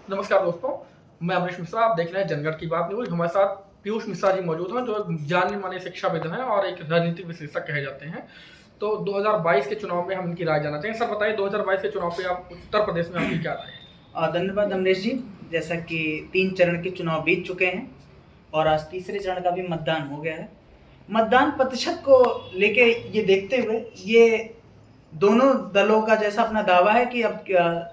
नमस्कार दोस्तों, मैं अमरीश मिश्रा। आप देख रहे हैं जनगढ़ की बात न्यूज़। हमारे साथ पीयूष मिश्रा जी मौजूद हैं, जो एक जाने माने शिक्षाविद हैं और एक राजनीतिक विश्लेषक कहे जाते हैं। तो 2022 के चुनाव में हम इनकी राय जानना चाहेंगे। सर बताइए, 2022 के चुनाव पे आप उत्तर प्रदेश में आपकी क्या राय है? धन्यवाद अमरीश जी। जैसा कि 3 चरण के चुनाव बीत चुके हैं और आज तीसरे चरण का भी मतदान हो गया है। मतदान प्रतिशत को लेके ये देखते हुए ये दोनों दलों का जैसा अपना दावा है कि अब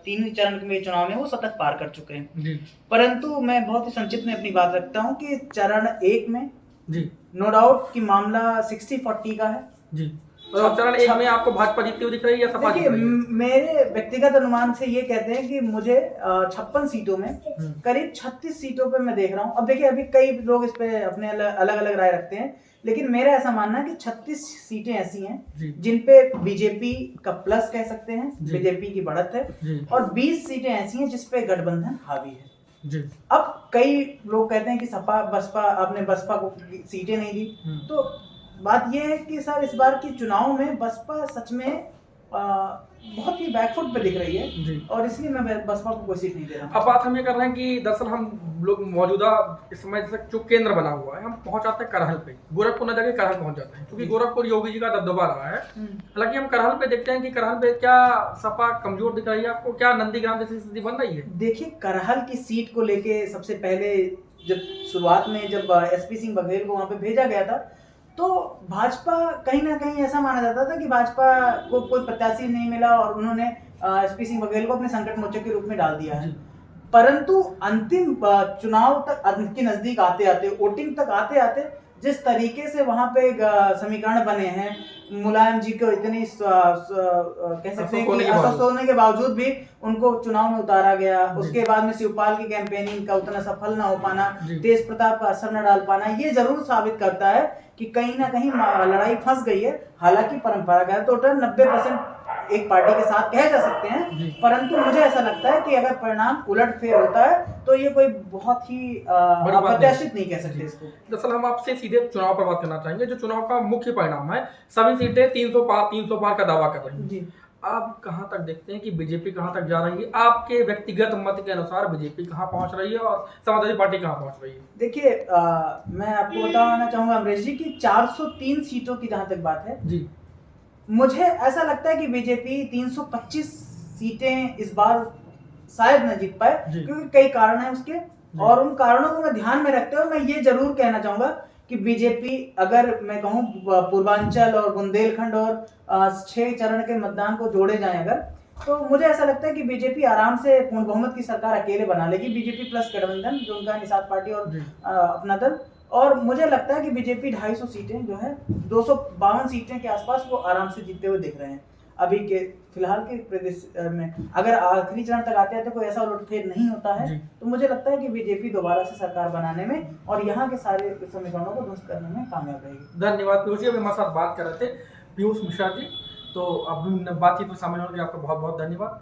3 चरण के चुनाव में वो शतक पार कर चुके हैं जी। परंतु मैं बहुत ही संक्षिप्त में अपनी बात रखता हूँ कि चरण 1 में जी नो डाउट कि मामला 60-40 का है। जी। और चरण 1 में आपको भाजपा जीतती हुई दिख रही है या सपा जीत रही है? मेरे व्यक्तिगत अनुमान से ये कहते हैं कि मुझे 56 सीटों में करीब 36 सीटों पे मैं देख रहा हूँ। अब देखिए, अभी कई लोग इस पे अपने अलग अलग राय रखते हैं, लेकिन मेरा ऐसा मानना है कि 36 सीटें ऐसी हैं जिन पे बीजेपी का प्लस कह सकते हैं, बीजेपी की बढ़त है, और 20 सीटें ऐसी हैं जिस पे गठबंधन हावी है जी। अब कई लोग कहते हैं कि सपा बसपा, आपने बसपा को सीटें नहीं दी, तो बात यह है कि सर इस बार के चुनाव में बसपा सच में बहुत ही बैकफुट पे दिख रही है और इसलिए मैं बसपा को कोई सीट नहीं दे रहा। अब बात हम ये कर रहे हैं कि दरअसल हम लोग मौजूदा इस समय जो केंद्र बना हुआ है, हम पहुंच जाते हैं करहल पे, गोरखपुर न जाके करहल पहुंच जाते हैं, क्योंकि गोरखपुर योगी जी का दबदबा रहा है। हालांकि हम करहल पे देखते हैं कि करहल पे क्या सपा कमजोर दिख रही है आपको? क्या नंदीग्राम जैसी स्थिति बन रही है? देखिए, करहल की सीट को लेके सबसे पहले जब शुरुआत में जब एसपी सिंह बघेल को वहां पे भेजा गया था, तो भाजपा कहीं ना कहीं ऐसा माना जाता था कि भाजपा को कोई प्रत्याशी नहीं मिला और उन्होंने एसपी सिंह बघेल को अपने संकट मोचक के रूप में डाल दिया है। परंतु अंतिम चुनाव तक के नजदीक आते आते, वोटिंग तक आते आते, जिस तरीके से वहां पे समीकरण बने हैं, मुलायम जी को इतनी कह सकते हैं कि अस्वस्थ होने के बावजूद भी उनको चुनाव में उतारा गया, उसके बाद में शिवपाल की कैंपेनिंग का उतना सफल ना हो पाना, तेज प्रताप का असर न डाल पाना, ये जरूर साबित करता है कि कहीं ना कहीं लड़ाई फंस गई है। हालांकि परंपरागत तौर पर 90% एक पार्टी के साथ कहे जा सकते हैं, परंतु मुझे ऐसा लगता है कि अगर परिणाम उलटफेर होता है तो ये कोई बहुत ही अप्रत्याशित नहीं कह सकते इसको। दरअसल हम आपसे सीधे चुनाव पर बात करना चाहेंगे। जो चुनाव का मुख्य परिणाम है, सभी सीटें 300 पार का दावा कर रही हैं। आप कहां तक देखते हैं कि बीजेपी कहां तक जा रही है? आपके व्यक्तिगत मत के अनुसार बीजेपी कहां पहुंच रही है और समाजवादी पार्टी कहां पहुंच रही है? देखिए, मैं आपको बताना चाहूंगा अमरीश जी की 403 सीटों की जहां तक बात है जी, मुझे ऐसा लगता है कि बीजेपी 325 सीटें इस बार शायद न जीत पाए, क्योंकि कई कारण हैं उसके, और उन कारणों को मैं ध्यान में रखते हुए मैं ये जरूर कहना चाहूंगा कि बीजेपी, अगर मैं कहूं पूर्वांचल और बुंदेलखंड और 6 चरण के मतदान को जोड़े जाएं अगर, तो मुझे ऐसा लगता है कि बीजेपी आराम से पूर्ण बहुमत की सरकार अकेले बना लेगी। बीजेपी प्लस गठबंधन, जो उनका निषाद पार्टी और अपना दल, और मुझे लगता है कि बीजेपी 250 सीटें जो है 252 सीटें के आसपास वो आराम से जीतते हुए दिख रहे हैं अभी के फिलहाल के प्रदेश में। अगर आखिरी चरण तक आते आते कोई ऐसा उलटफेर नहीं होता है तो मुझे लगता है कि बीजेपी दोबारा से सरकार बनाने में और यहाँ के सारे समीकरणों को ध्वस्त करने में कामयाब रहेगी। धन्यवाद पीयूष जी। अभी हमारे साथ बात कर रहे थे पीयूष मिश्रा जी। तो अब बातचीत में शामिल होने के लिए आपका बहुत बहुत धन्यवाद।